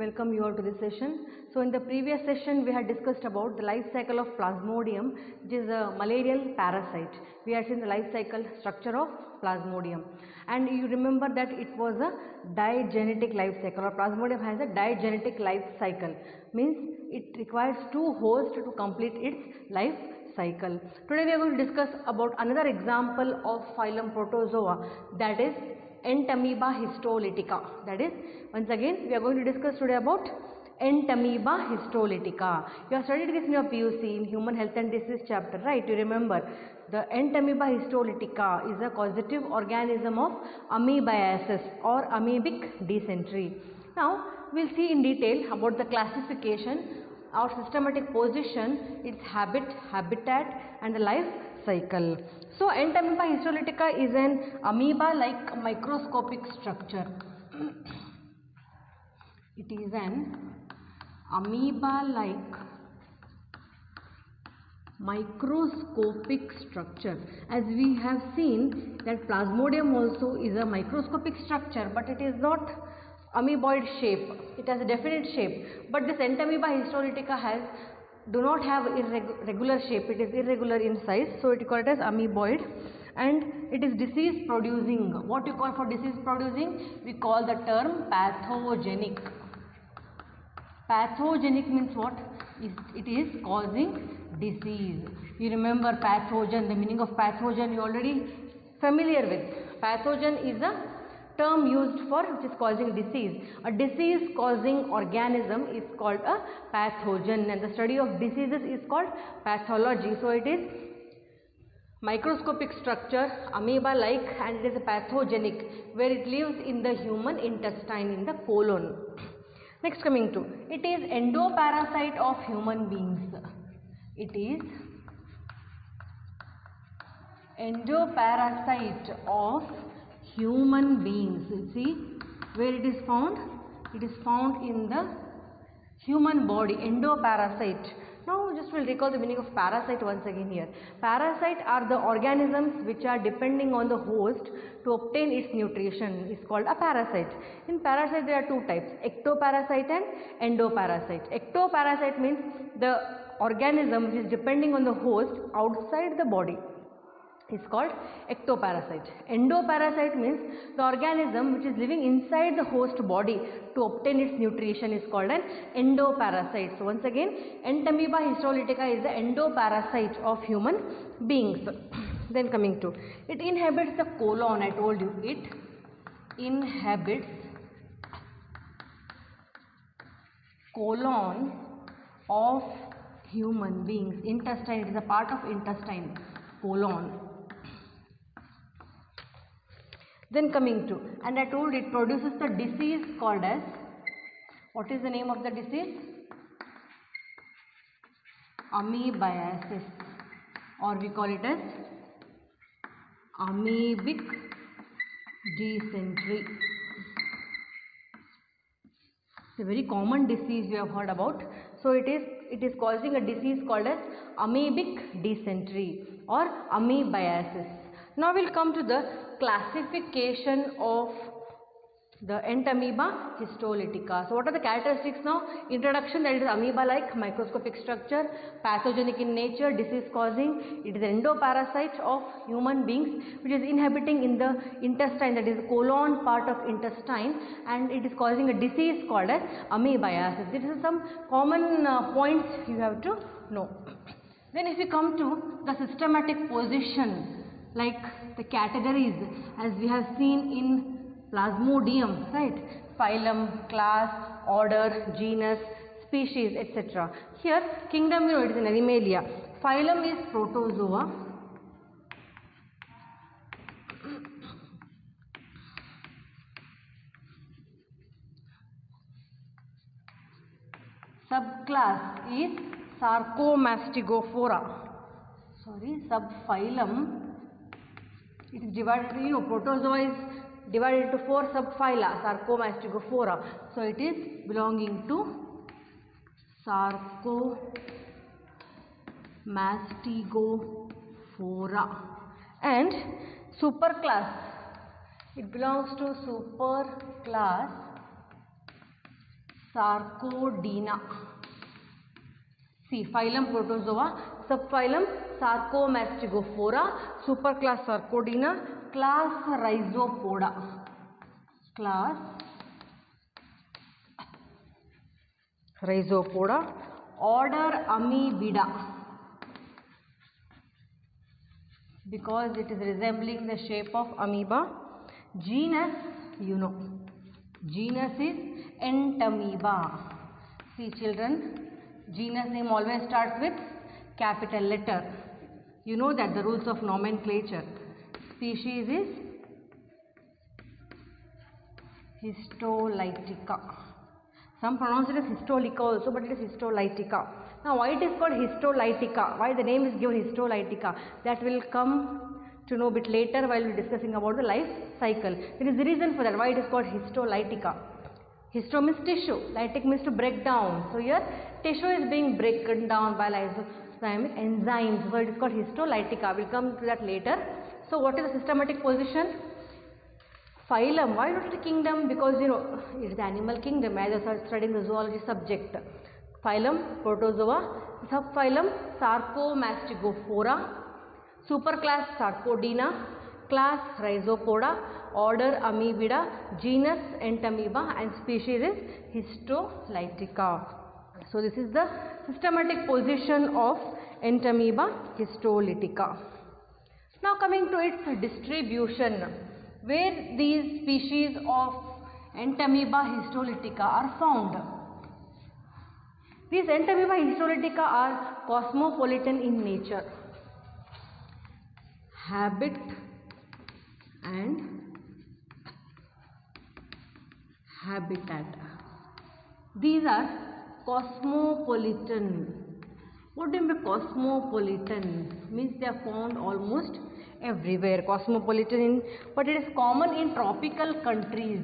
welcome you all to this session. So in the previous session we had discussed about the life cycle of Plasmodium, which is a malarial parasite. We had seen the life cycle structure of Plasmodium, and you remember that it was a digenetic life cycle, or Plasmodium has a digenetic life cycle, means it requires two hosts to complete its life cycle. Today we are going to discuss about another example of phylum Protozoa, that is Entamoeba histolytica. That is, once again we are going to discuss today about Entamoeba histolytica. You have studied this in your PUC in Human Health and Disease chapter, right? You remember the Entamoeba histolytica is a causative organism of amoebiasis or amoebic dysentery. Now we will see in detail about the classification or systematic position, its habit, habitat and the life cycle. So Entamoeba histolytica is an amoeba-like microscopic structure. It is an amoeba-like microscopic structure. As we have seen that Plasmodium also is a microscopic structure, but it is not amoeboid shape. It has a definite shape, but this Entamoeba histolytica do not have irregular shape. It is irregular in size, so it is called as amoeboid, and it is disease producing. What you call for disease producing? We call the term pathogenic. Pathogenic means what? It is causing disease. You remember pathogen, the meaning of pathogen you already familiar with. Pathogen is a term used for which is causing disease. A disease causing organism is called a pathogen, and the study of diseases is called pathology. So it is microscopic structure, amoeba like, and it is a pathogenic, where it lives in the human intestine, in the colon. Next, coming to, it is endoparasite of human beings. It is endoparasite of human beings. You see where it is found? It is found in the human body, endoparasite. Now just we'll recall the meaning of parasite once again here. Parasite are the organisms which are depending on the host to obtain its nutrition, is called a parasite. In parasite there are two types, ectoparasite and endoparasite. Ectoparasite means the organism which is depending on the host outside the body is called ectoparasite. Endoparasite means the organism which is living inside the host body to obtain its nutrition is called an endoparasite. So once again, Entamoeba histolytica is the endoparasite of human beings. Then coming to, it inhabits the colon. I told you it inhabits colon of human beings. Intestine, it is a part of intestine, colon. Then coming to, and I told it produces the disease called as, what is the name of the disease? Amoebiasis, or we call it as amoebic dysentery. It's a very common disease we have heard about. So it is causing a disease called as amoebic dysentery or amoebiasis. Now we'll come to the classification of the Entamoeba histolytica. So what are the characteristics now? Introduction, that it is amoeba-like microscopic structure, pathogenic in nature, disease causing. It is an endoparasite of human beings which is inhabiting in the intestine, that is the colon part of intestine, and it is causing a disease called as amoebiasis. These are some common points you have to know. Then if we come to the systematic position, like the categories as we have seen in Plasmodium, right? Phylum, class, order, genus, species, etc. Here kingdom, you know, it is an Animalia. Phylum is Protozoa. Subclass is Sarcomastigophora. Subphylum, it is divided, you know, Protozoa is divided into 4 subphyla, Sarcomastigophora. So it is belonging to Sarcomastigophora. And superclass, it belongs to superclass Sarcodina. See, phylum Protozoa, subphylum Sarcomastigophora, superclass Sarcodina, class Rhizopoda. Class Rhizopoda, order Amoebida, because it is resembling the shape of amoeba. Genus, you know, genus is Entamoeba. See children, genus name always starts with capital letter. You know that the rules of nomenclature. Species is Histolytica. Some pronounce it as Histolica also, but it is Histolytica. Now, why it is called Histolytica? Why the name is given Histolytica? That will come to know a bit later while we are discussing about the life cycle. There is a reason for that, why it is called Histolytica. Histo means tissue, lytic means to break down. So, here tissue is being broken down by lysozymic enzymes. So, it is called Histolytica. We will come to that later. So, what is the systematic position? Phylum, why not the kingdom? Because you know it is the animal kingdom as you are studying the zoology subject. Phylum Protozoa, subphylum Sarcomastigophora, superclass Sarcodina, class Rhizopoda, order Amoebida, genus Entamoeba, and species is Histolytica. So this is the systematic position of Entamoeba Histolytica. Now coming to its distribution, where these species of Entamoeba Histolytica are found. These Entamoeba Histolytica are cosmopolitan in nature, habit and habitat. These are cosmopolitan. What do you mean by cosmopolitan? Means they are found almost everywhere. Cosmopolitan, but it is common in tropical countries.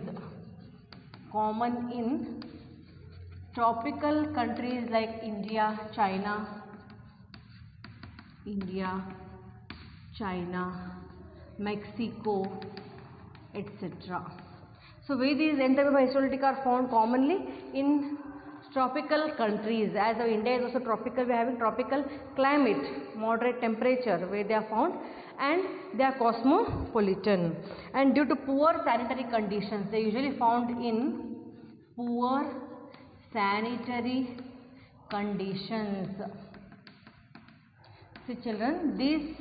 Common in tropical countries like India, China, Mexico, etc. So, where these Entamoeba Histolytica are found commonly in tropical countries. As India is also tropical, we are having tropical climate, moderate temperature where they are found, and they are cosmopolitan. And due to poor sanitary conditions, they are usually found in poor sanitary conditions. See children, these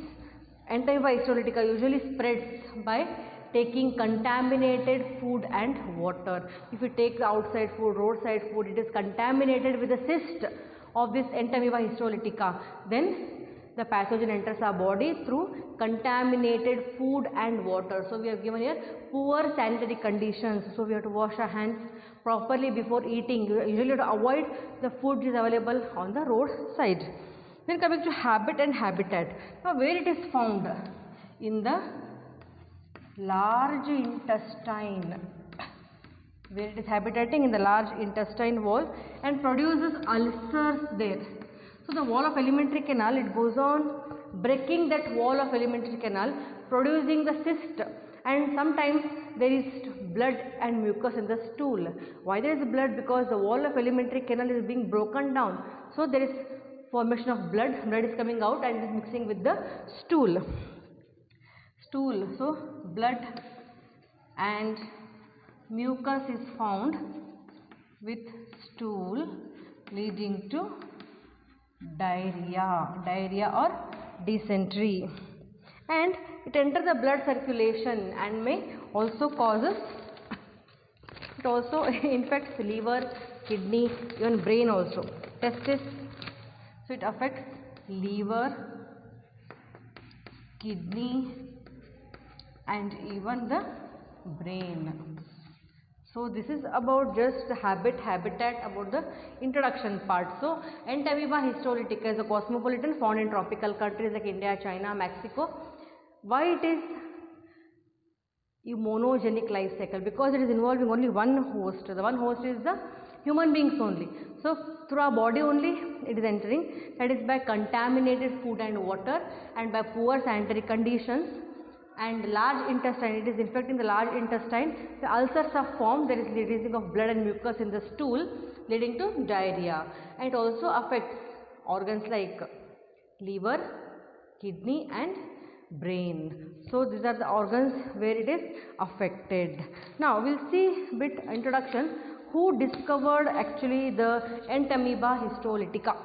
Entamoeba Histolytica usually spreads by taking contaminated food and water. If you take the outside food, roadside food, it is contaminated with the cyst of this Entamoeba Histolytica. Then the pathogen enters our body through contaminated food and water. So we have given here poor sanitary conditions. So we have to wash our hands properly before eating. You usually have to avoid the food which is available on the roadside. Then coming to habit and habitat. Now where it is found? In the large intestine, where it is habitating in the large intestine wall and produces ulcers there. So the wall of alimentary canal, it goes on breaking that wall of alimentary canal, producing the cyst, and sometimes there is blood and mucus in the stool. Why there is blood? Because the wall of alimentary canal is being broken down. So there is formation of blood is coming out and is mixing with the stool. So blood and mucus is found with stool, leading to diarrhea or dysentery, and it enters the blood circulation and may also causes, it also infects liver, kidney, even brain also, testis. So it affects liver, kidney and even the brain. So this is about just the habitat, about the introduction part. So Entamoeba Histolytica is a cosmopolitan, found in tropical countries like India, China, Mexico. Why it is a monogenic life cycle? Because it is involving only one host. The one host is the human beings only. So through our body only it is entering, that is by contaminated food and water and by poor sanitary conditions. And large intestine, it is infecting the large intestine. The ulcers are formed, there is releasing of blood and mucus in the stool. leading to diarrhea. And it also affects organs like liver, kidney and brain. So these are the organs where it is affected. Now we'll see a bit introduction. Who discovered actually the Entamoeba histolytica?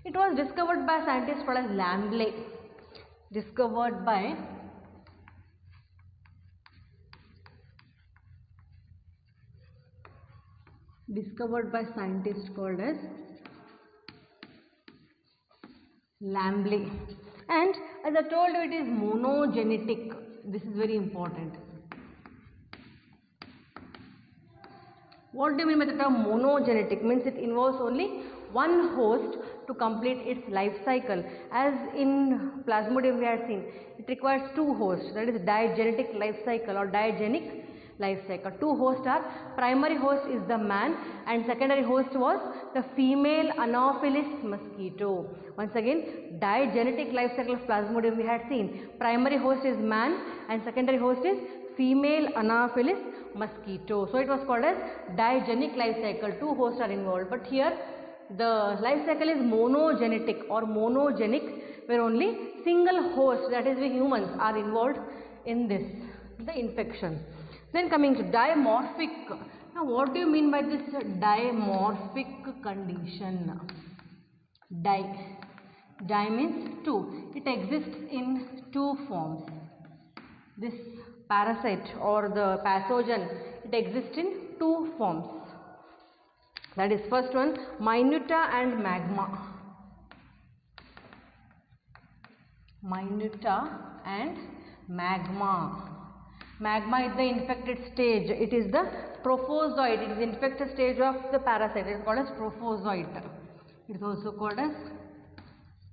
It was discovered by scientists called as Lambley. Discovered by scientists called as Lambley. And as I told you, it is monogenetic. This is very important. What do you mean by the term monogenetic? Means it involves only one host to complete its life cycle. As in Plasmodium we had seen, it requires two hosts, that is digenetic life cycle or diagenic life cycle. Two hosts are, primary host is the man and secondary host was the female Anopheles mosquito. Once again, digenetic life cycle of Plasmodium we had seen, primary host is man and secondary host is female Anopheles mosquito. So it was called as diagenic life cycle, two hosts are involved. But here the life cycle is monogenetic or monogenic, where only single host, that is we humans, are involved in this, the infection. Then coming to dimorphic. Now what do you mean by this dimorphic condition? Di means two. It exists in two forms. This parasite or the pathogen, it exists in two forms. That is first one, Minuta and magma. Minuta and magma. Magma is the infected stage. It is the prophozoite. It is the infected stage of the parasite. It is called as prophozoite. It is also called as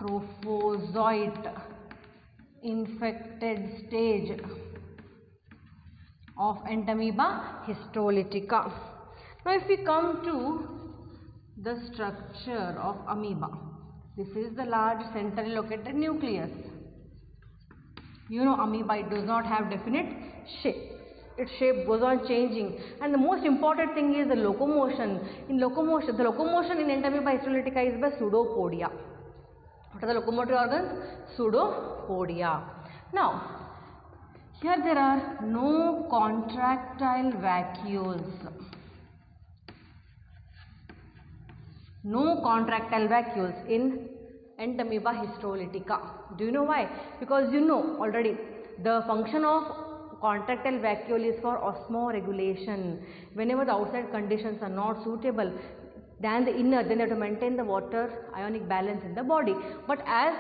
prophozoite. Infected stage of Entamoeba histolytica. Now if we come to the structure of amoeba, this is the large centrally located nucleus. You know amoeba, it does not have definite shape. Its shape goes on changing, and the most important thing is the locomotion. The locomotion in Entamoeba histolytica is by pseudopodia. What are the locomotory organs? Pseudopodia. Now here there are no contractile vacuoles. No contractile vacuoles in Entamoeba histolytica. Do you know why? Because you know already the function of contractile vacuole is for osmoregulation. Whenever the outside conditions are not suitable than the inner, then they have to maintain the water ionic balance in the body. But as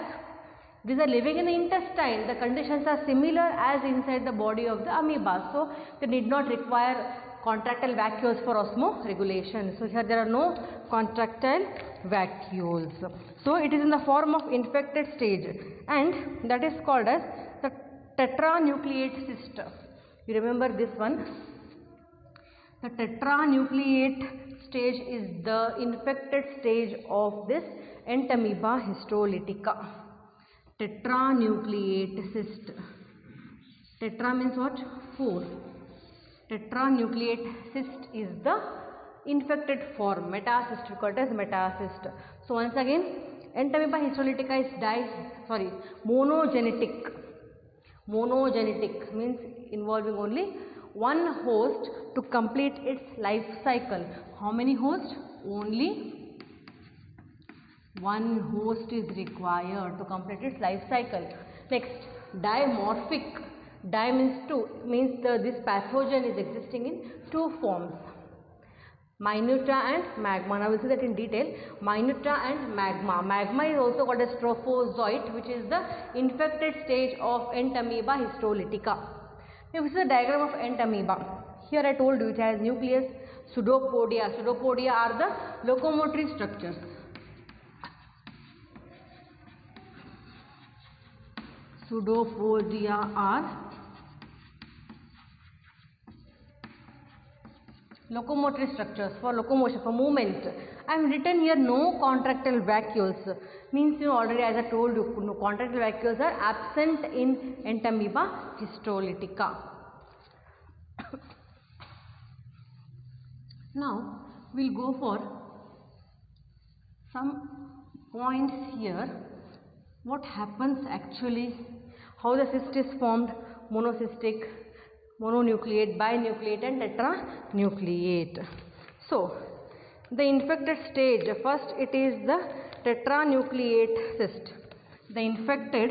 these are living in the intestine, the conditions are similar as inside the body of the amoeba. So they need not require contractile vacuoles for osmoregulation. So here there are no contractile vacuoles. So it is in the form of infected stage, and that is called as the tetranucleate cyst. You remember this one? The tetranucleate stage is the infected stage of this Entamoeba histolytica. Tetranucleate cyst. Tetra means what? 4. Tetranucleate cyst is the infected form. Metacyst, we call it as metacyst. So once again, Entamoeba histolytica is monogenetic. Monogenetic means involving only one host to complete its life cycle. How many hosts? Only one host is required to complete its life cycle. Next, dimorphic. Di means two, means this pathogen is existing in two forms. Minuta and magma. Now we will see that in detail. Minuta and magma. Magma is also called as trophozoite, which is the infected stage of Entamoeba histolytica. Now this is the diagram of Entamoeba. Here I told you it has nucleus, pseudopodia. Pseudopodia are the locomotory structures. Pseudopodia are locomotory structures for locomotion, for movement. I am written here no contractile vacuoles, means you know already, as I told you, no contractile vacuoles are absent in Entamoeba histolytica. Now we will go for some points here. What happens actually, how the cyst is formed, monocystic, mononucleate, binucleate and tetranucleate. So the infected stage, first it is the tetranucleate cyst. The infected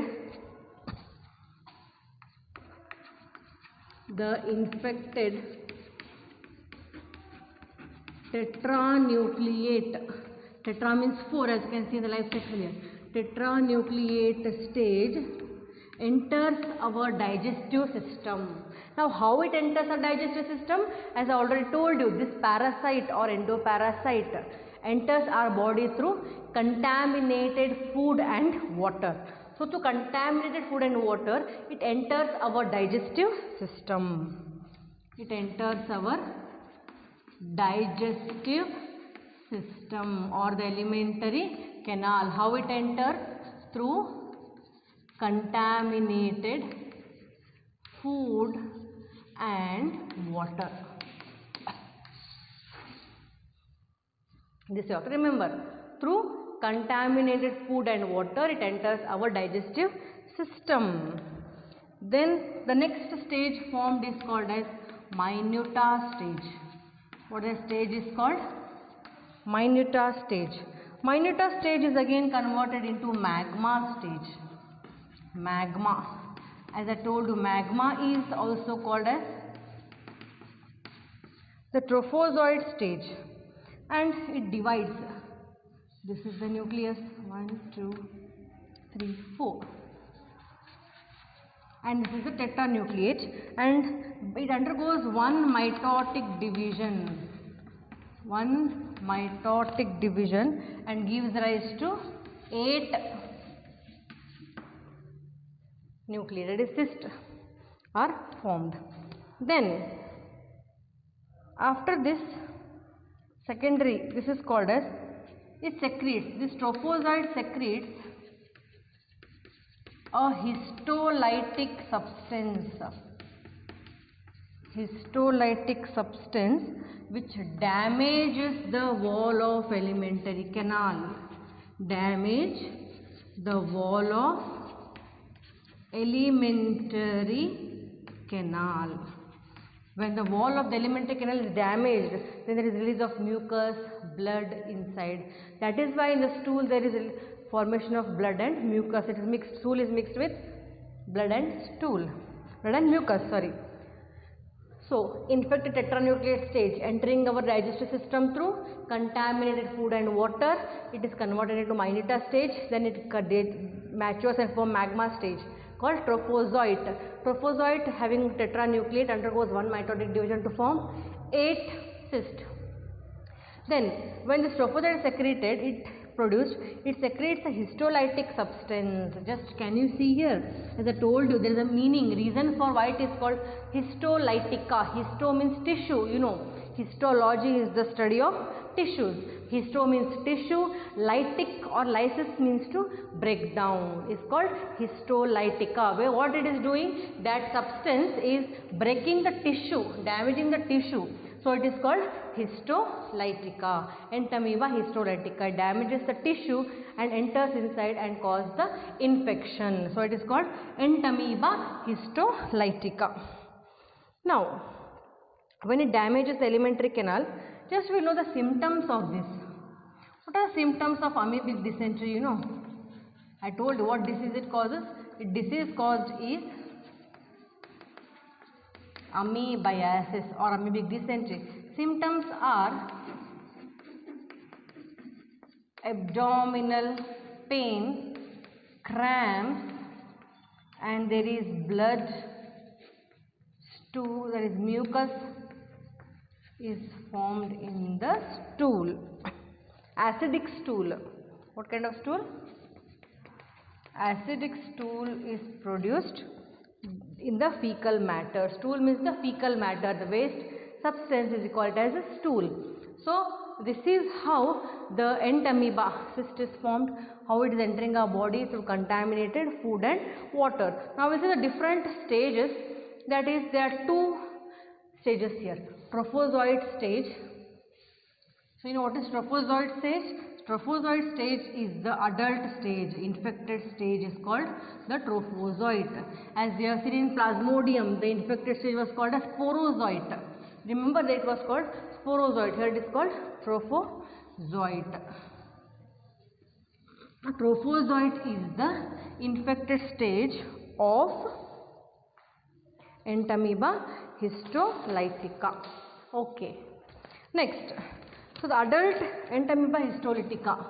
tetranucleate, tetra means 4, as you can see in the life cycle here, tetranucleate stage enters our digestive system. Now how it enters our digestive system? As I already told you, this parasite or endoparasite enters our body through contaminated food and water. So through contaminated food and water, it enters our digestive system. It enters our digestive system or the alimentary canal. How it enters? Through contaminated food and water. This you have to remember. Through contaminated food and water, it enters our digestive system. Then the next stage formed is called as minuta stage. What the stage is called? Minuta stage. Minuta stage is again converted into magma stage. Magma. As I told you, magma is also called as the trophozoite stage, and it divides. This is the nucleus, 1, 2, 3, 4, and this is the tetranucleate, and it undergoes one mitotic division. One mitotic division and gives rise to 8 nucleated cysts are formed. Then after this secondary, this is called as, it secretes, this trophozoite secretes a histolytic substance. Histolytic substance which damages the wall of alimentary canal. Damage the wall of alimentary canal. When the wall of the alimentary canal is damaged, then there is release of mucus, blood inside. That is why in the stool there is a formation of blood and mucus. It is mixed. Stool is mixed with blood and stool. Blood and mucus, sorry. So, infected tetranucleate stage entering our digestive system through contaminated food and water. It is converted into minuta stage. Then it matures and forms magma stage called trophozoite. Trophozoite having tetranucleate undergoes one mitotic division to form 8 cysts. Then when this trophozoite is secreted, it secretes a histolytic substance. Just can you see here? As I told you, there is a meaning, reason for why it is called histolytica. Histo means tissue, you know. Histology is the study of tissues. Histo means tissue, lytic or lysis means to break down. It's called histolytica. Where what it is doing, that substance is breaking the tissue, damaging the tissue. So it is called histolytica. Entamoeba histolytica. It damages the tissue and enters inside and causes the infection. So it is called Entamoeba histolytica. Now, when it damages the alimentary canal, just we know the symptoms of this. What are the symptoms of amoebic dysentery? You know, I told you what disease it causes. The disease caused is amoebiasis or amoebic dysentery. Symptoms are abdominal pain, cramps, and there is blood, stool, there is mucus is formed in the stool. Acidic stool. What kind of stool? Acidic stool is produced in the fecal matter. Stool means the fecal matter, the waste substance is called as a stool. So this is how the ant amoeba cyst is formed, how it is entering our body through contaminated food and water. Now we see the different stages, that is there are two stages here. Trophozoite stage. So you know what is trophozoite stage? Trophozoite stage is the adult stage. Infected stage is called the trophozoite. As we have seen in Plasmodium, the infected stage was called as sporozoite. Remember that it was called sporozoite. Here it is called trophozoite. Trophozoite is the infected stage of Entamoeba histolytica. Okay. Next. So the adult Entamoeba histolytica.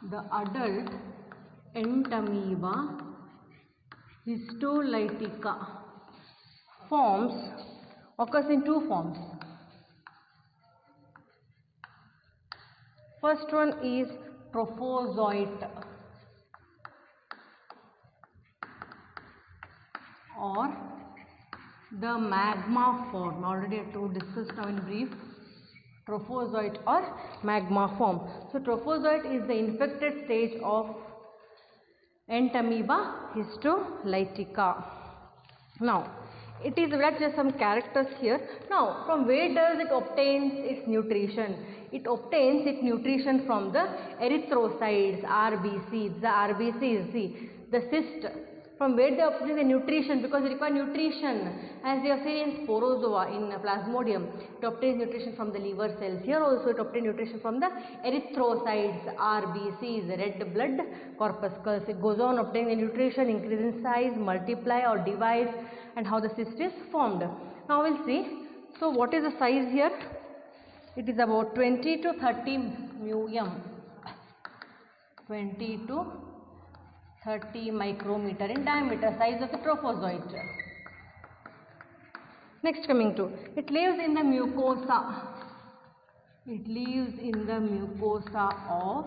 The adult Entamoeba histolytica occurs in two forms. First one is trophozoite or the magma form. Already I discussed now in brief. Trophozoite or magma form. So trophozoite is the infected stage of Entamoeba histolytica. Now it is, let's just some characters here. Now from where does it obtain its nutrition? It obtains its nutrition from the erythrocytes, RBCs. The RBC is the cyst. From where they obtain the nutrition? Because they require nutrition. As we have seen in Sporozoa, in Plasmodium, it obtains nutrition from the liver cells. Here also it obtains nutrition from the erythrocytes, RBCs, red blood corpuscles. It goes on obtaining the nutrition, increase in size, multiply or divide, and how the cyst is formed. Now we will see. So what is the size here? It is about 20 to 30 μm. 20 to 30 micrometer in diameter, size of the trophozoite. Next coming to, it lives in the mucosa. It lives in the mucosa of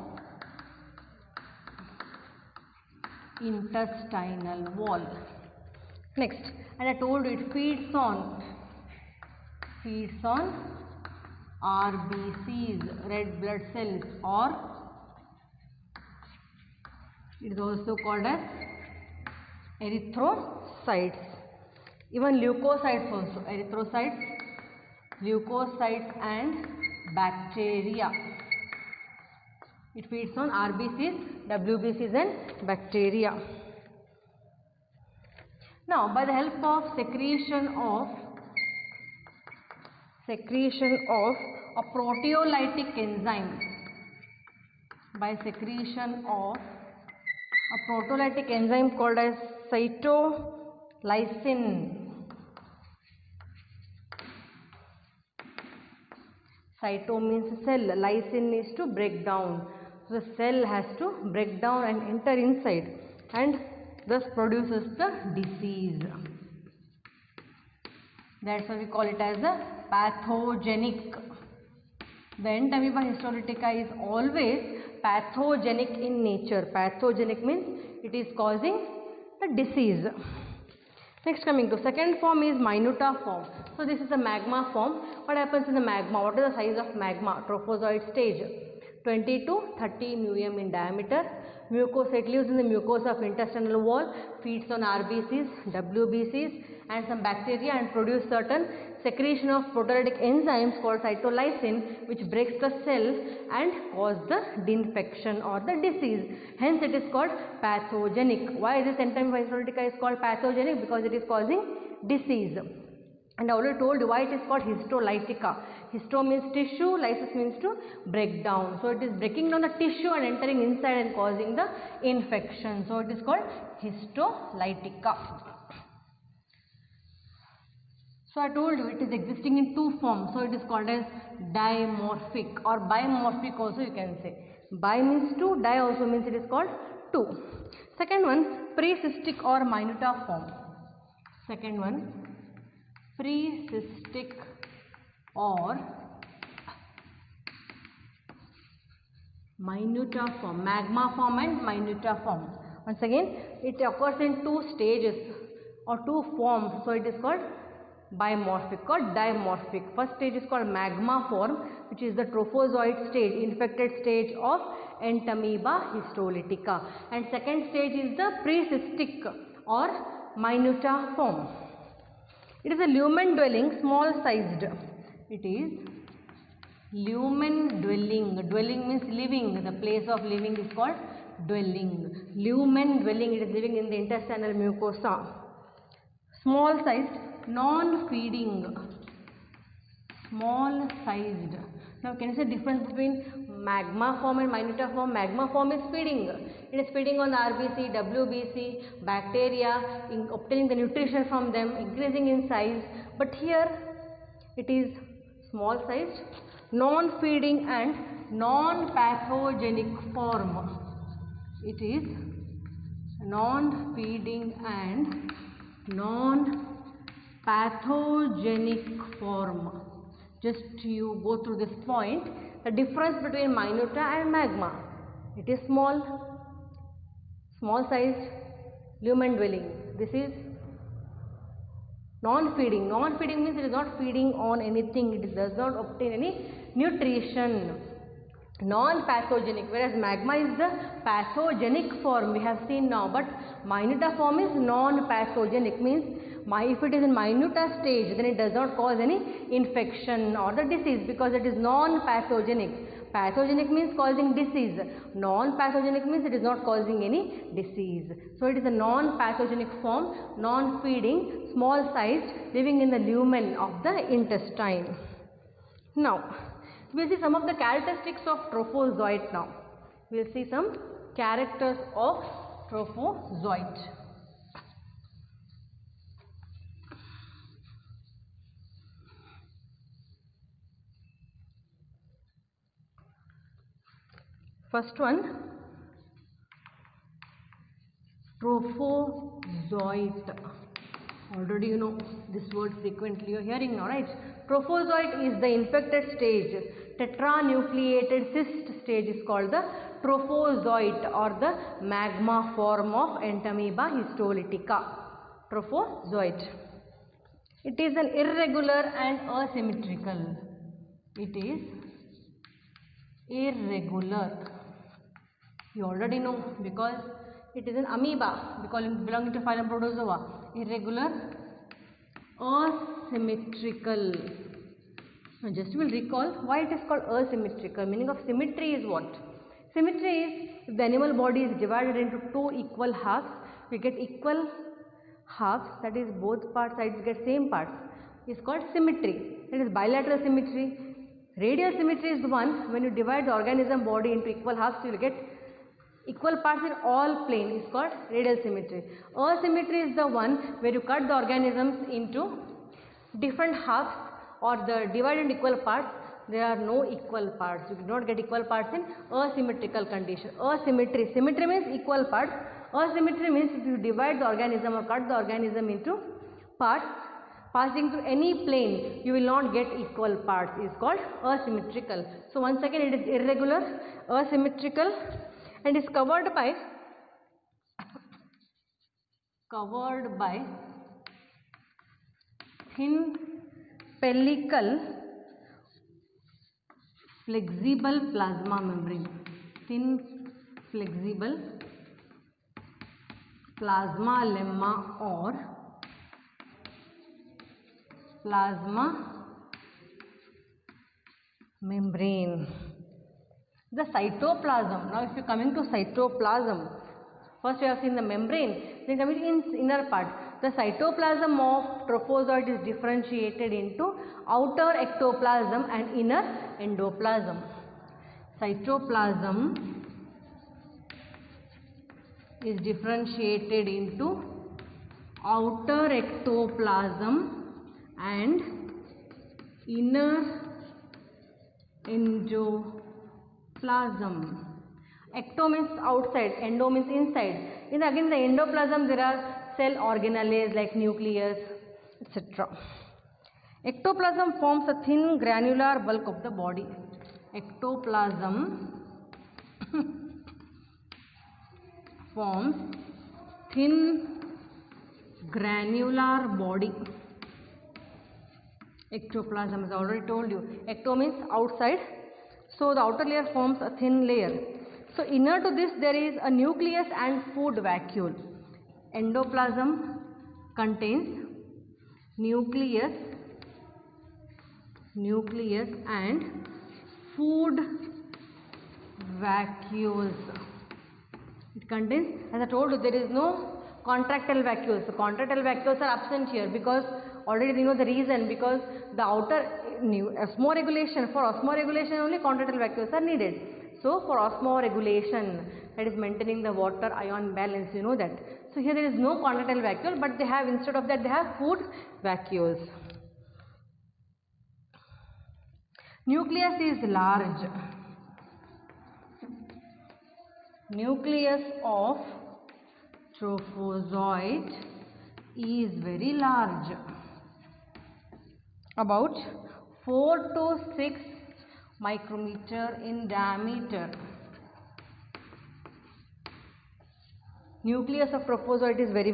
intestinal wall. Next, and I told you it feeds on RBCs, red blood cells, or it is also called as erythrocytes. Even leukocytes also. Erythrocytes, leukocytes and bacteria. It feeds on RBCs, WBCs and bacteria. Now by the help of secretion of a proteolytic enzyme, by secretion of a proteolytic enzyme called as cytolysine. Cyto means cell, lysine is to break down. So the cell has to break down and enter inside and thus produces the disease. That's why we call it as a pathogenic. The Entamoeba histolytica is always pathogenic in nature. Pathogenic means it is causing a disease. Next coming to second form is minuta form. So this is a magma form. What happens in the magma? What is the size of magma? Trophozoite stage. 20 to 30 μm in diameter. Mucosa, it lives in the mucosa of intestinal wall, feeds on RBCs, WBCs and some bacteria and produce certain secretion of proteolytic enzymes called cytolysine, which breaks the cell and cause the infection or the disease. Hence it is called pathogenic. Why this Entamoeba histolytica is called pathogenic? Because it is causing disease. And I already told you why it is called histolytica. Histo means tissue, lysis means to break down. So it is breaking down the tissue and entering inside and causing the infection. So it is called histolytica. So I told you it is existing in two forms. So it is called as dimorphic or bimorphic also you can say. Bi means two, di also means it is called two. Second one, precystic or minuta form. Second one, precystic or minuta form, magma form and minuta form. Once again, it occurs in two stages. or to form. So it is called biomorphic or dimorphic. First stage is called magma form, which is the trophozoite stage, infected stage of Entamoeba histolytica, and second stage is the precystic or minuta form. It is a lumen dwelling, small sized. It is lumen dwelling. Dwelling means living. The place of living is called dwelling. Lumen dwelling, it is living in the intestinal mucosa. Small sized, non-feeding. Small sized. Now can you say difference between magma form and minuta form? Magma form is feeding. It is feeding on the RBC, WBC, bacteria, obtaining the nutrition from them, increasing in size. But here it is small sized, non-feeding and non-pathogenic form. It is non-feeding and non-pathogenic form. Just you go through this point, the difference between minuta and magma. It is small sized, lumen dwelling. This is non-feeding. Non-feeding means it is not feeding on anything. It does not obtain any nutrition. Non-pathogenic, whereas magma is the pathogenic form we have seen now, but minuta form is non-pathogenic, means if it is in minuta stage, then it does not cause any infection or the disease because it is non-pathogenic. Pathogenic means causing disease. Non-pathogenic means it is not causing any disease. So it is a non-pathogenic form, non-feeding, small sized, living in the lumen of the intestine. Now, we will see some of the characteristics of trophozoite now. We will see some characters of trophozoite. First one, trophozoite. Already you know this word frequently you are hearing now, right? Trophozoite is the infected stage. Tetranucleated cyst stage is called the trophozoite or the magma form of Entamoeba histolytica. Trophozoite. It is an irregular and asymmetrical. It is irregular. You already know because it is an amoeba belonging to phylum Protozoa. Irregular, asymmetrical. Now just will recall why it is called asymmetrical. Meaning of symmetry is what? Symmetry is if the animal body is divided into two equal halves, we get equal halves, that is both sides get same parts, is called symmetry. It is bilateral symmetry. Radial symmetry is the one when you divide the organism body into equal halves, you will get equal parts in all plane, is called radial symmetry. Asymmetry is the one where you cut the organisms into different halves or the divided into equal parts. There are no equal parts. You do not get equal parts in asymmetrical condition. Asymmetry. Symmetry means equal parts. Asymmetry means if you divide the organism or cut the organism into parts passing through any plane, you will not get equal parts. It is called asymmetrical. So once again, it is irregular, asymmetrical, and is covered by thin pellicle flexible plasma membrane. Thin flexible plasma lemma or plasma membrane. The cytoplasm. Now if you are coming to cytoplasm, first we have seen the membrane, then coming in inner part. The cytoplasm of trophozoite is differentiated into outer ectoplasm and inner endoplasm. Cytoplasm is differentiated into outer ectoplasm and inner endoplasm. Ecto means outside, endo means inside. Again the endoplasm there are cell organelles like nucleus, etc. Ectoplasm forms a thin granular bulk of the body. Ectoplasm forms thin granular body. Ectoplasm, as I already told you, ecto means outside, so the outer layer forms a thin layer. So inner to this there is a nucleus and food vacuole. Endoplasm contains nucleus and food vacuoles. It contains, as I told you, there is no contractile vacuoles. The contractile vacuoles are absent here because already you know the reason, because the outer osmoregulation, for osmoregulation only contractile vacuoles are needed. So for osmoregulation, that is maintaining the water ion balance, you know that. So here there is no contractile vacuole, but they have, instead of that they have food vacuoles. Nucleus is large. Nucleus of trophozoite is very large, about 4 to 6 micrometer in diameter. Nucleus of trophozoite is very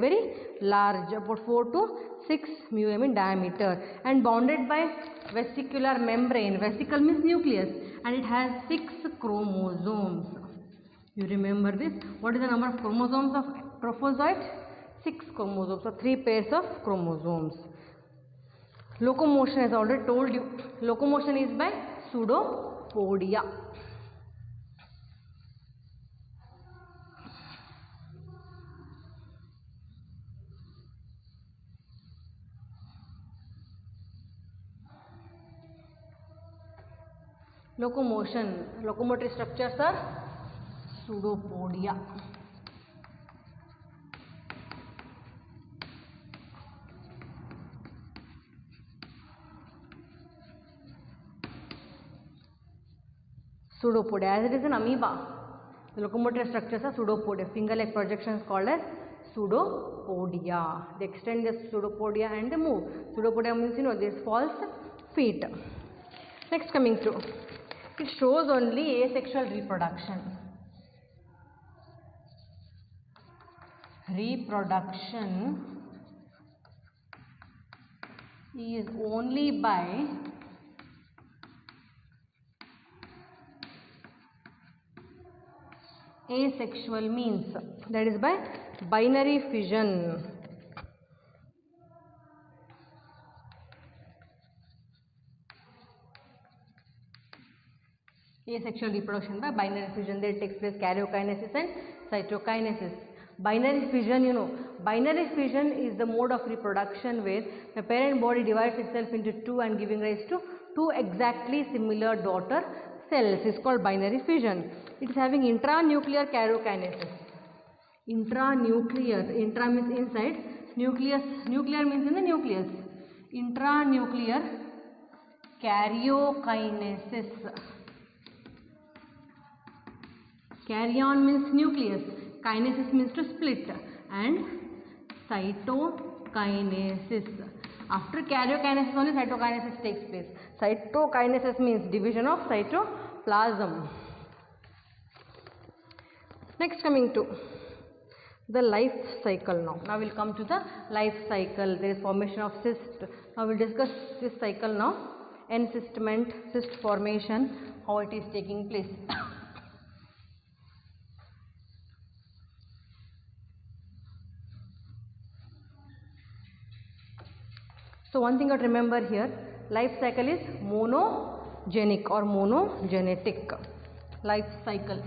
large, about 4 to 6 mm in diameter, and bounded by vesicular membrane. Vesicle means nucleus, and it has 6 chromosomes. You remember this? What is the number of chromosomes of trophozoite? 6 chromosomes, so 3 pairs of chromosomes. Locomotion, as I already told you, locomotion is by pseudopodia. Locomotion, locomotory structures are pseudopodia. Pseudopodia, as it is an amoeba, the locomotory structures are pseudopodia. Finger-like projections called as pseudopodia. They extend the pseudopodia and they move. Pseudopodia means, you know, this false feet. Next, coming to, it shows only asexual reproduction. Reproduction is only by asexual means, that is by binary fission. Asexual reproduction by binary fission, there takes place karyokinesis and cytokinesis. Binary fission, you know, binary fission is the mode of reproduction where the parent body divides itself into two and giving rise to two exactly similar daughter cells. Is called binary fission. It is having intranuclear karyokinesis. Intranuclear, intra means inside, nucleus, nuclear means in the nucleus. Intranuclear karyokinesis. Karyon means nucleus, kinesis means to split, and cytokinesis. After karyokinesis only cytokinesis takes place. Cytokinesis means division of cytoplasm. Next, coming to the life cycle now. Now we will come to the life cycle. There is formation of cyst. Now we will discuss this cycle now. Encystment, cyst formation, how it is taking place. So one thing you have to remember here, life cycle is monogenic or monogenetic. Life cycle.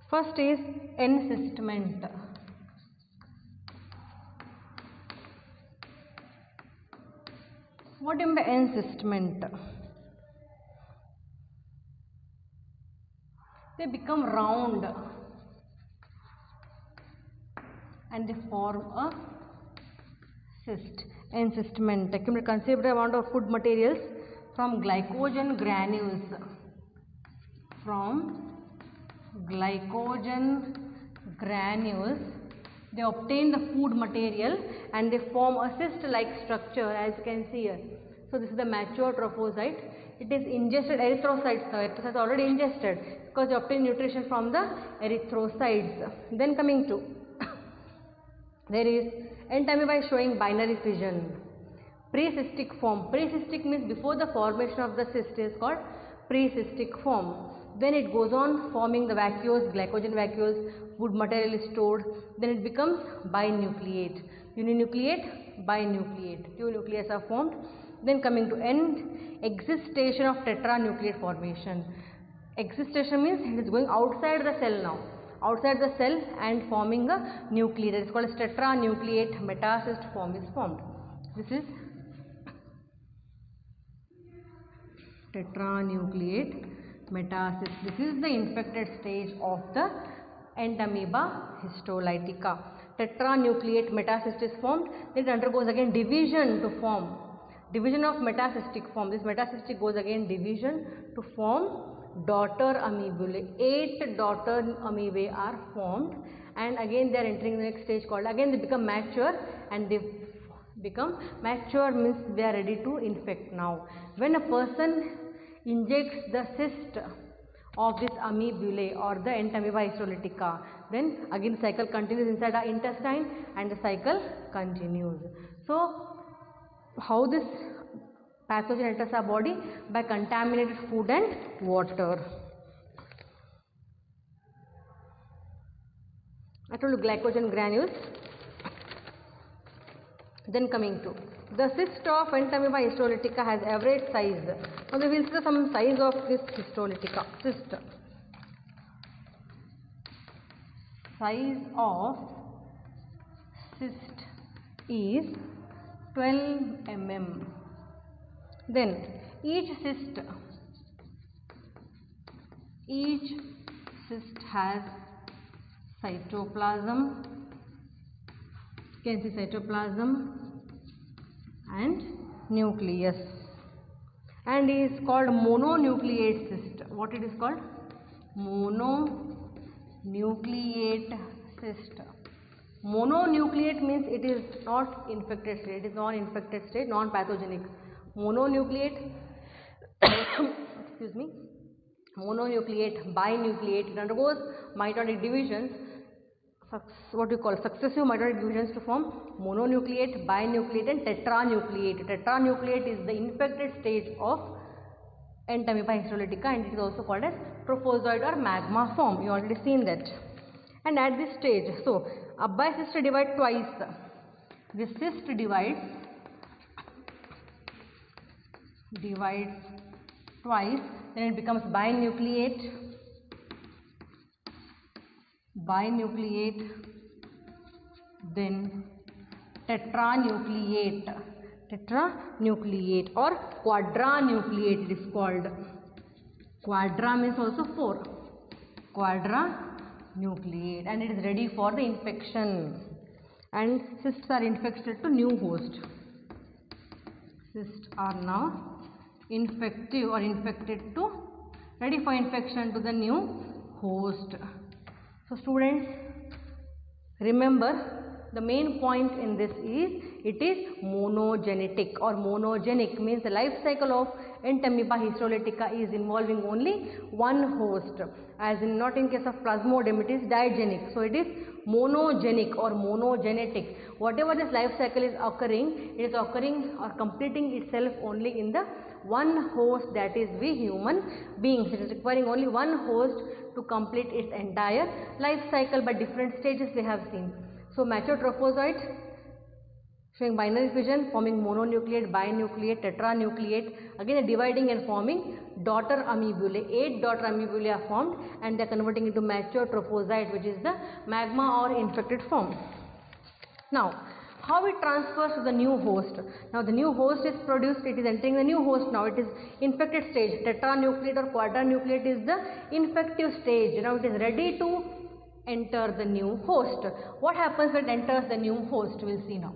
First is encystment. What do you mean by encystment? They become round and they form a cyst. Encystment. Accumulate considerable amount of food materials from glycogen granules. From glycogen granules, they obtain the food material and they form a cyst-like structure, as you can see here. So this is the mature trophozoite. it is ingested erythrocytes. Now erythrocytes are already ingested because you obtain nutrition from the erythrocytes. Then coming to there is entamoeba showing binary fission. Precystic form. Precystic means before the formation of the cyst is called precystic form. Then it goes on forming the vacuoles, glycogen vacuoles, wood material is stored. Then it becomes binucleate. Uninucleate, binucleate. Two nucleus are formed. Then coming to end, existation of tetranucleate formation. Existation means it is going outside the cell now. Outside the cell and forming a nucleate. It is called as tetranucleate metacyst form is formed. This is tetranucleate metacyst. This is the infected stage of the entamoeba histolytica. Tetranucleate metacyst is formed. Then it undergoes again division to form. Division of metacystic form. This metacystic goes again division to form daughter amoebulae. 8 daughter amoebae are formed, and again they are entering the next stage called, again they become mature, and they become mature means they are ready to infect now. When a person injects the cyst of this amoebulae or the entamoeba histolytica, then again the cycle continues inside our intestine and the cycle continues. So how this pathogen enters our body? By contaminated food and water. I told you glycogen granules. Then coming to the cyst of entamoeba histolytica has average size. Now we will see some size of this histolytica cyst. Size of cyst is 12 mm. Then each cyst has cytoplasm. You can see cytoplasm and nucleus, and is called mononucleate cyst. What it is called? Mononucleate cyst. Mononucleate means it is not infected state, it is non-infected state, non-pathogenic. Mononucleate, excuse me, mononucleate, binucleate, it undergoes mitotic divisions, what you call successive mitotic divisions to form mononucleate, binucleate and tetranucleate. Tetranucleate is the infected stage of entamoeba histolytica, and it is also called as trophozoite or magma form. You already seen that. And at this stage, so Abbai cyst divides twice. This cyst divides twice, then it becomes binucleate, then tetranucleate or quadranucleate it is called. Quadra means also 4. Quadranucleate, and it is ready for the infection, and cysts are infected to new host. Cysts are now infective or infected to ready for infection to the new host. So students, remember the main point in this is it is monogenetic or monogenic, means the life cycle of entamoeba histolytica is involving only one host, as in not in case of plasmodium it is digenic. So it is monogenic or monogenetic. Whatever this life cycle is occurring, it is occurring or completing itself only in the one host, that is we human beings. It is requiring only one host to complete its entire life cycle, but different stages we have seen. So mature trophozoite showing binary fission, forming mononucleate, binucleate, tetranucleate, again dividing and forming daughter amoebulae. 8 daughter amoebulae are formed, and they are converting into mature trophozoite, which is the magma or infected form. Now how it transfers to the new host? Now the new host is produced, it is entering the new host now, it is infected stage. Tetranucleate or quadranucleate is the infective stage. Now it is ready to enter the new host. What happens when it enters the new host? We will see now.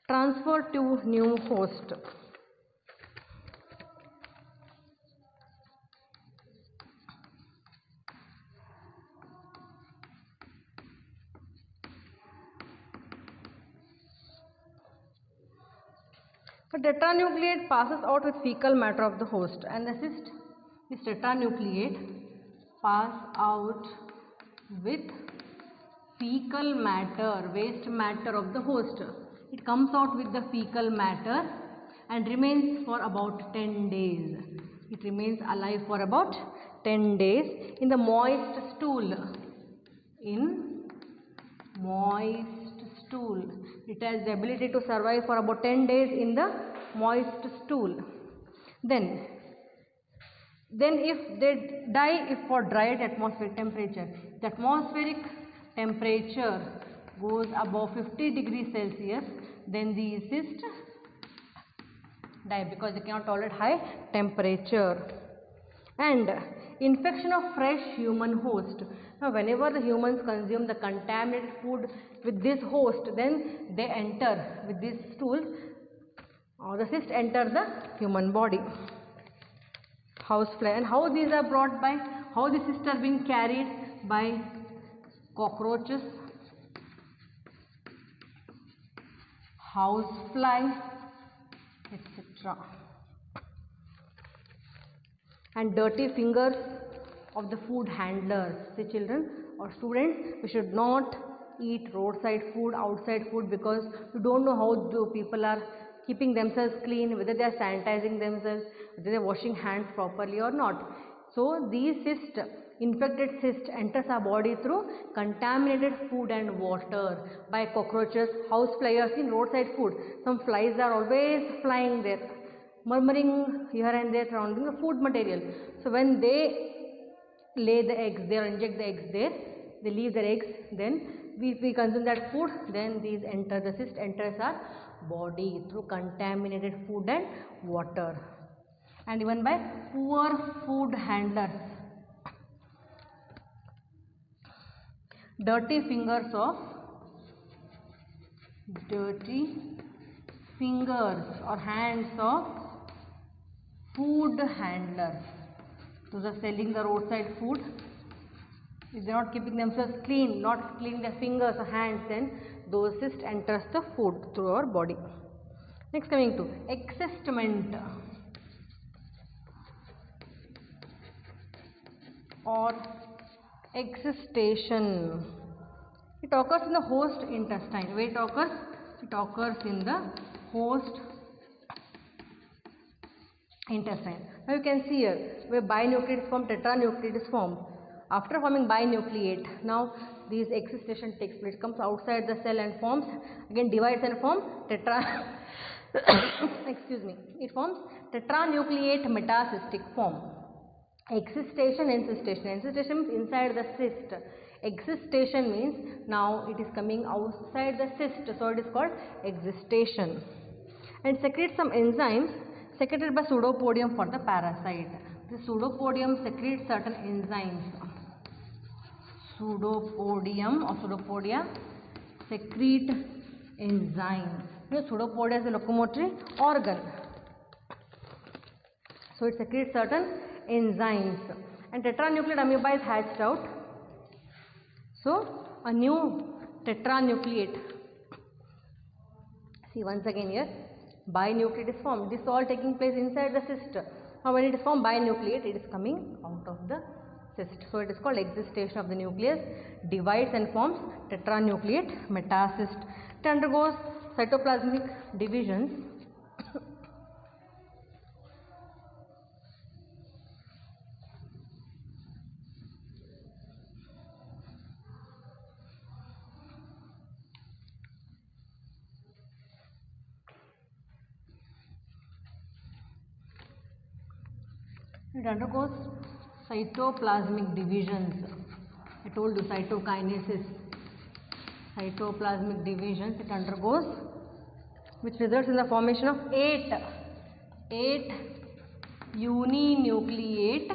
Transfer to new host. The tetranucleate passes out with fecal matter of the host, and the cyst, this tetranucleate pass out with fecal matter, waste matter of the host. It comes out with the fecal matter and remains for about 10 days. It remains alive for about 10 days in the moist stool. In moist stool. It has the ability to survive for about 10 days in the moist stool. Then if they die if for dry at atmospheric temperature, the atmospheric temperature goes above 50 degrees Celsius, then these cysts die because they cannot tolerate high temperature. And infection of fresh human host. Now whenever the humans consume the contaminated food with this host, then they enter with these stools, or the cyst enter the human body. Housefly. And how these are brought by, how the cysts are being carried by cockroaches, housefly, etc. And dirty fingers of the food handlers. Say children or students, we should not eat roadside food, outside food, because you don't know how the people are keeping themselves clean, whether they are sanitizing themselves, whether they are washing hands properly or not. So these cysts, infected cyst, enters our body through contaminated food and water by cockroaches, house flies in roadside food. Some flies are always flying there, murmuring here and there surrounding the food material. So when they lay the eggs there, inject the eggs there, they leave their eggs, then we consume that food, then these enter, the cyst enters our body through contaminated food and water. And even by poor food handlers. Dirty fingers or hands of food handlers. Those are selling the roadside food. If they are not keeping themselves clean, not cleaning their fingers or hands, then those cysts enters the food through our body. Next, coming to existment or existation. It occurs in the host intestine. Where it occurs? It occurs in the host intestine. Now you can see here where binucleate is formed, tetranucleate is formed. After forming binucleate, now this existation takes place. It comes outside the cell and forms, again divides and forms excuse me, it forms tetranucleate metacystic form. Existation, encystation. Encystation means inside the cyst. Existation means now it is coming outside the cyst, so it is called existation. And secretes some enzymes secreted by pseudopodium for the parasite. The pseudopodium secretes certain enzymes. Pseudopodium or pseudopodia secrete enzymes. You know, pseudopodia is the locomotory organ. So it secretes certain enzymes. And tetranucleate amoeba is hatched out. So a new tetranucleate. See once again here, binucleate is formed. This is all taking place inside the cyst. Now when it is formed binucleate, it is coming out of the cyst. So it is called existation of the nucleus, divides and forms tetranucleate metacyst. It undergoes cytoplasmic divisions. It undergoes cytoplasmic divisions. I told you cytokinesis. Cytoplasmic divisions it undergoes, which results in the formation of 8 uninucleate,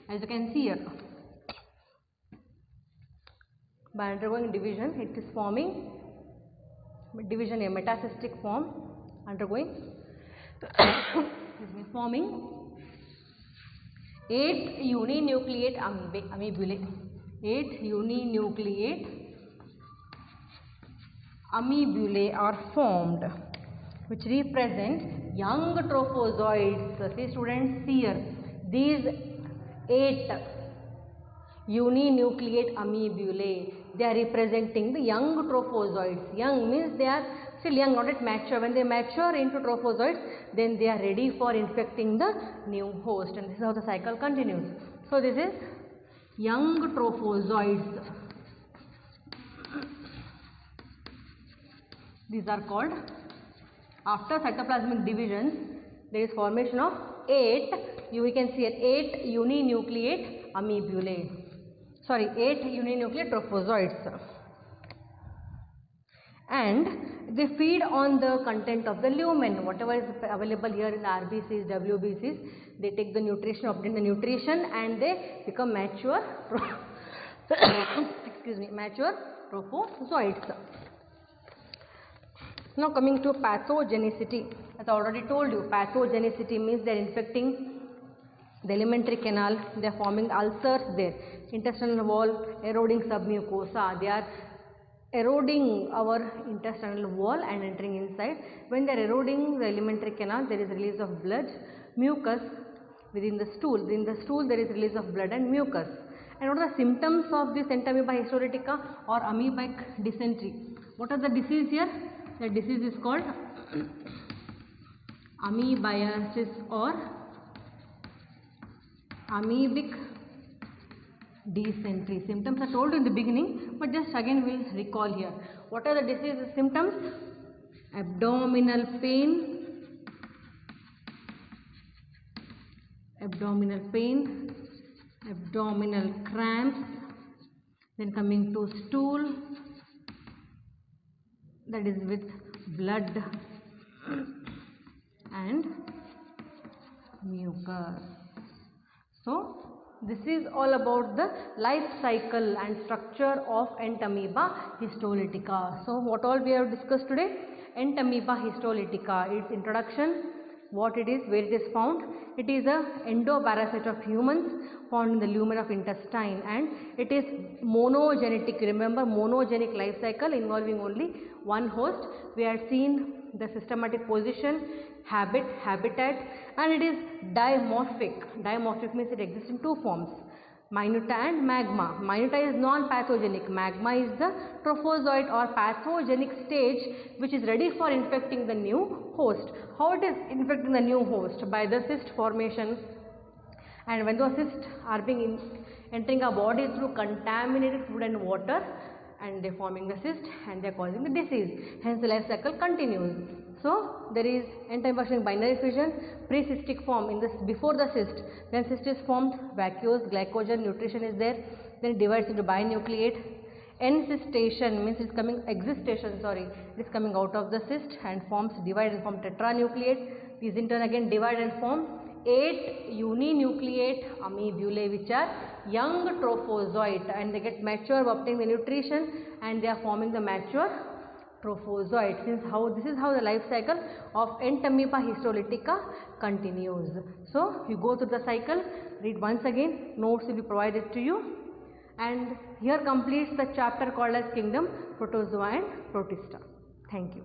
as you can see here. By undergoing division, it is forming division, a metacystic form undergoing forming 8 uninucleate amoebulae. 8 uninucleate amoebulae are formed, which represents young trophozoites. See students, see here, these 8 uninucleate amoebulae, they are representing the young trophozoites. Young means they are still young, not yet mature. When they mature into trophozoites, then they are ready for infecting the new host, and this is how the cycle continues. So this is young trophozoites. These are called, after cytoplasmic divisions, there is formation of 8, we can see 8 uninucleate amoebulae. Sorry, 8 uninucleate trophozoites. And they feed on the content of the lumen, whatever is available here in the RBCs, WBCs. They take the nutrition, obtain the nutrition, and they become mature excuse me, mature trophozoites. Now coming to pathogenicity, as I already told you, pathogenicity means they are infecting the alimentary canal, they are forming ulcers there, intestinal wall, eroding submucosa, they are eroding our intestinal wall and entering inside. When they are eroding the alimentary canal, there is release of blood, mucus within the stool. Within the stool there is release of blood and mucus. And what are the symptoms of this Entamoeba histolytica or amoebic dysentery? What are the disease here? The disease is called amoebiasis or amoebic dysentery. Symptoms are told in the beginning, but just again we will recall here. What are the disease symptoms? Abdominal pain, abdominal cramps, then coming to stool, that is with blood and mucus. So this is all about the life cycle and structure of Entamoeba histolytica. So what all we have discussed today? Entamoeba histolytica, its introduction, what it is, where it is found. It is a endoparasite of humans found in the lumen of intestine, and it is monogenetic. Remember, monogenic life cycle involving only one host. We have seen the systematic position, habit, habitat, and it is dimorphic. Dimorphic means it exists in two forms, minuta and magma. Minuta is non-pathogenic, magma is the trophozoite or pathogenic stage which is ready for infecting the new host. How it is infecting the new host? By the cyst formation, and when those cysts are being entering our body through contaminated food and water, and they are forming the cyst and they are causing the disease. Hence the life cycle continues. So there is Entamoeba binary fission, pre-cystic form in this before the cyst. Then cyst is formed, vacuose, glycogen, nutrition is there. Then it divides into binucleate. Encystation means it is coming out of the cyst and forms, divide and form tetranucleate. These in turn again divide and form 8 uninucleate amoebulae, which are young trophozoite, and they get mature by obtaining the nutrition and they are forming the mature trophozoite. This is how the life cycle of Entamoeba histolytica continues. So you go through the cycle, read once again, notes will be provided to you, and here completes the chapter called as Kingdom, Protozoa and Protista. Thank you.